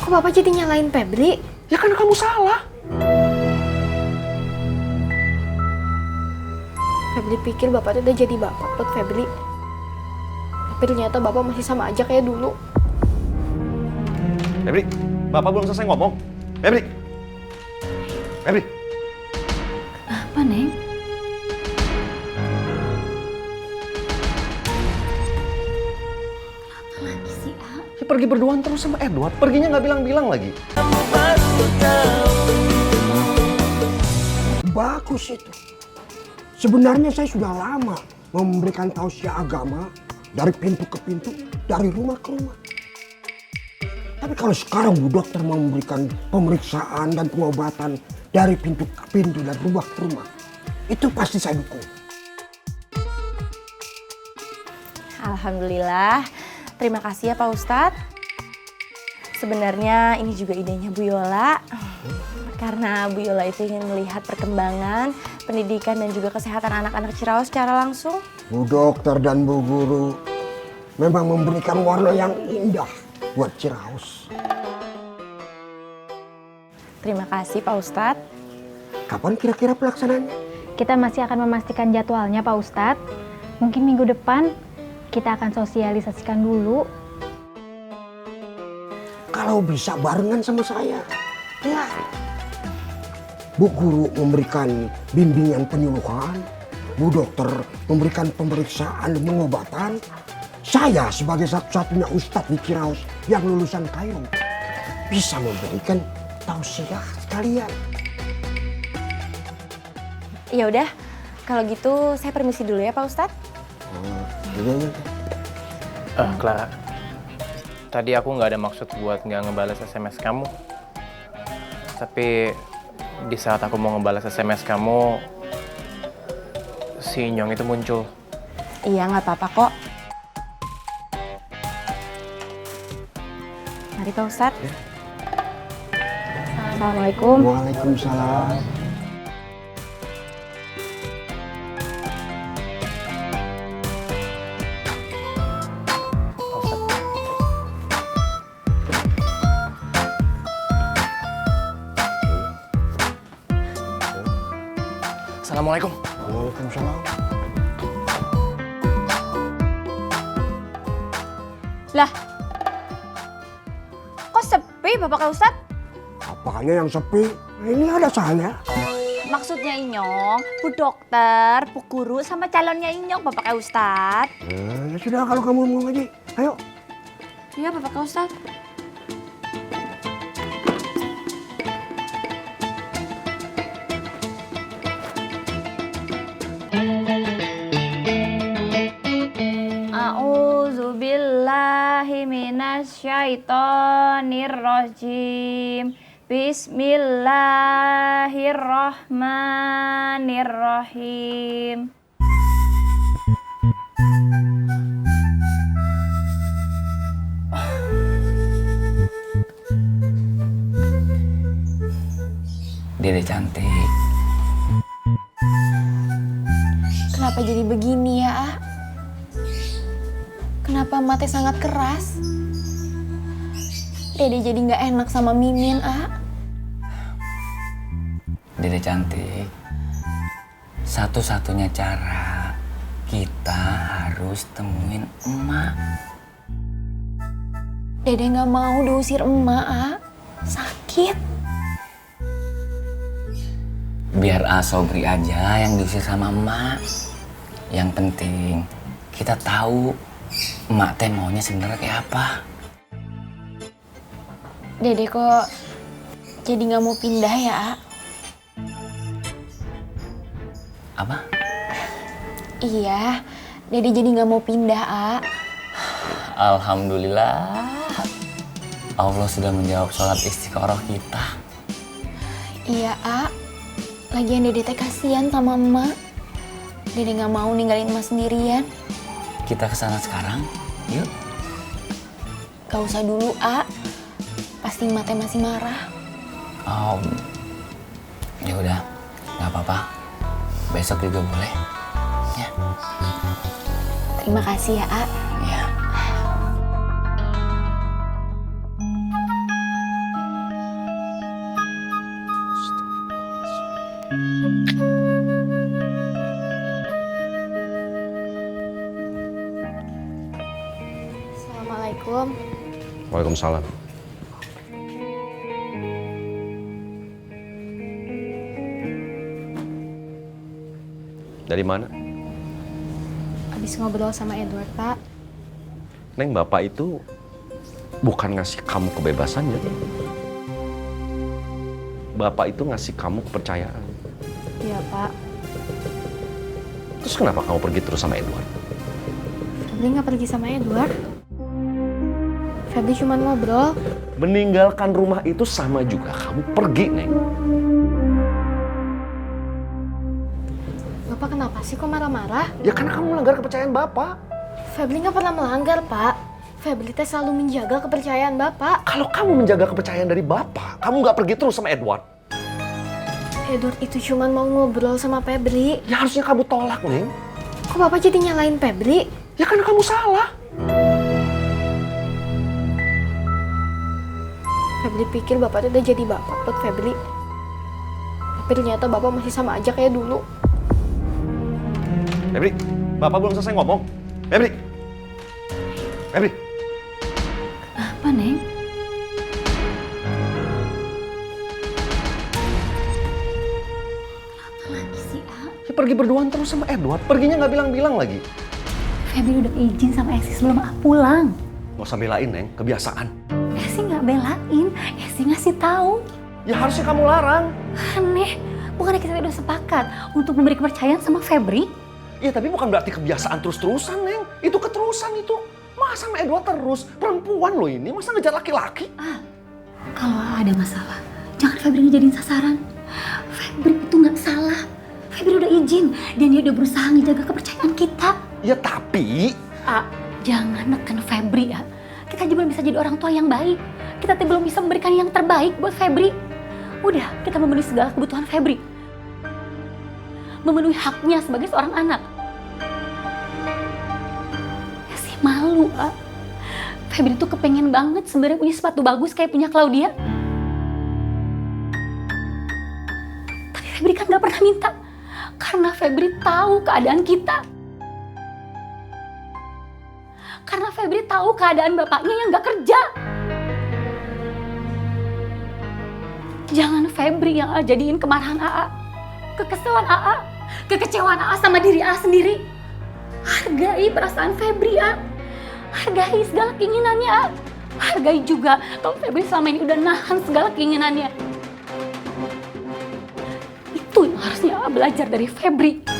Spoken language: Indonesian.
Kok Bapak jadi nyalain Febri? Ya kan kamu salah. Febri pikir Bapak tuh udah jadi bapak buat Febri. Tapi ternyata Bapak masih sama aja kayak dulu. Febri, Bapak belum selesai ngomong. Febri. Febri. Apa, Neng? Apa lagi sih, A? Ya pergi berduaan terus sama Edward. Perginya nggak bilang-bilang lagi. Bagus itu. Sebenarnya saya sudah lama memberikan tausiah agama dari pintu ke pintu, dari rumah ke rumah. Tapi kalau sekarang Bu Dokter mau memberikan pemeriksaan dan pengobatan dari pintu ke pintu dan rumah ke rumah, itu pasti saya dukung. Alhamdulillah. Terima kasih ya Pak Ustadz. Sebenarnya ini juga idenya Bu Yola. Karena Bu Yola itu ingin melihat perkembangan, pendidikan dan juga kesehatan anak-anak Ciraos secara langsung. Bu Dokter dan Bu Guru memang memberikan warna yang indah buat Ciraus. Terima kasih Pak Ustadz. Kapan kira-kira pelaksanaannya? Kita masih akan memastikan jadwalnya, Pak Ustadz. Mungkin minggu depan kita akan sosialisasikan dulu. Kalau bisa barengan sama saya. Ya. Bu Guru memberikan bimbingan penyuluhan, Bu Dokter memberikan pemeriksaan dan pengobatan. Saya sebagai satu-satunya ustadz di Ciraus yang lulusan Kairo bisa memberikan tausiah sekalian. Ya udah, kalau gitu saya permisi dulu ya Pak Ustadz. Clara, tadi aku nggak ada maksud buat nggak ngebales SMS kamu. Tapi di saat aku mau ngebales SMS kamu, si Nyong itu muncul. Iya nggak apa-apa kok. Mari Pak Ustadz. Assalamualaikum. Waalaikumsalam. Pak Ustadz. Assalamualaikum. Waalaikumsalam. Lah, kok sepi Bapak Ustadz? Apanya yang sepi? Ini ada saya. Maksudnya Inyong, Bu Dokter, Bu Guru, sama calonnya Inyong Bapak Ustadz. Ya sudah kalau kamu mau ngaji, ayo. Iya Bapak Ustadz. A'udzubillahiminasyaitonirrajim. Bismillahirrahmanirrahim. Dede cantik. Kenapa jadi begini ya, A? Kenapa mate sangat keras? Dede jadi nggak enak sama Mimin, A. Dede cantik. Satu-satunya cara kita harus temuin emak. Dede nggak mau diusir emak, A. Sakit. Biar Asobri aja yang diusir sama emak. Yang penting kita tahu emak teh maunya sebenarnya kayak apa. Dede kok jadi nggak mau pindah ya, A? Apa? Iya, Dede jadi nggak mau pindah, A. Alhamdulillah. Allah sudah menjawab sholat istiqoroh kita. Iya, A. Lagian Dede teh kasihan sama emak. Dede nggak mau ninggalin emak sendirian. Kita kesana sekarang, yuk. Gak usah dulu, A. Pasti emak teh masih marah. Ya udah, nggak apa-apa. Besok juga boleh. Ya. Terima kasih ya, A. Ya. Waalaikumsalam. Dari mana? Habis ngobrol sama Edward, Pak. Neng, Bapak itu bukan ngasih kamu kebebasan ya. Bapak itu ngasih kamu kepercayaan. Iya, Pak. Terus kenapa kamu pergi terus sama Edward? Febri nggak pergi sama Edward. Febri cuma ngobrol. Meninggalkan rumah itu sama juga kamu pergi, Neng. Bapak kenapa sih kok marah-marah? Ya karena kamu melanggar kepercayaan Bapak. Febri nggak pernah melanggar, Pak. Febri teh selalu menjaga kepercayaan Bapak. Kalau kamu menjaga kepercayaan dari Bapak, kamu nggak pergi terus sama Edward. Edward itu cuma mau ngobrol sama Febri. Ya harusnya kamu tolak, Neng. Kok Bapak jadi nyalain Febri? Ya karena kamu salah. Febri pikir Bapak tuh udah jadi Bapak buat Febri. Tapi ternyata Bapak masih sama aja kayak dulu. Febri, Bapak belum selesai ngomong. Febri. Febri. Apa, Neng? Apa lagi sih, A? Ya pergi berduaan terus sama Edward. Perginya nggak bilang-bilang lagi. Febri udah izin sama Esi sebelum A pulang. Nggak usah belain, Neng. Kebiasaan. Esi nggak belain, Esi ngasih tahu. Ya harusnya kamu larang. Aneh, bukannya kita udah sepakat untuk memberi kepercayaan sama Febri? Ya tapi bukan berarti kebiasaan terus-terusan, Neng. Itu keterusan itu. Masa sama Edward terus? Perempuan loh ini, masa ngejar laki-laki? Kalau ada masalah, jangan Febri ngejadiin sasaran. Febri itu nggak salah. Febri udah izin dan dia udah berusaha ngejaga kepercayaan kita. Ya tapi... Jangan neken Febri, ya. Kita aja belum bisa jadi orang tua yang baik. Kita belum bisa memberikan yang terbaik buat Febri. Udah, kita memenuhi segala kebutuhan Febri. Memenuhi haknya sebagai seorang anak. Ya sih malu, A. Febri tuh kepengen banget sebenarnya punya sepatu bagus kayak punya Claudia. Tapi Febri kan gak pernah minta. Karena Febri tahu keadaan kita. Karena Febri tahu keadaan bapaknya yang gak kerja. Jangan Febri yang jadiin kemarahan AA, kekesalan AA, kekecewaan AA sama diri AA sendiri. Hargai perasaan Febri, A. Hargai segala keinginannya, A. Hargai juga kalau Febri selama ini udah nahan segala keinginannya. Itu yang harusnya AA belajar dari Febri.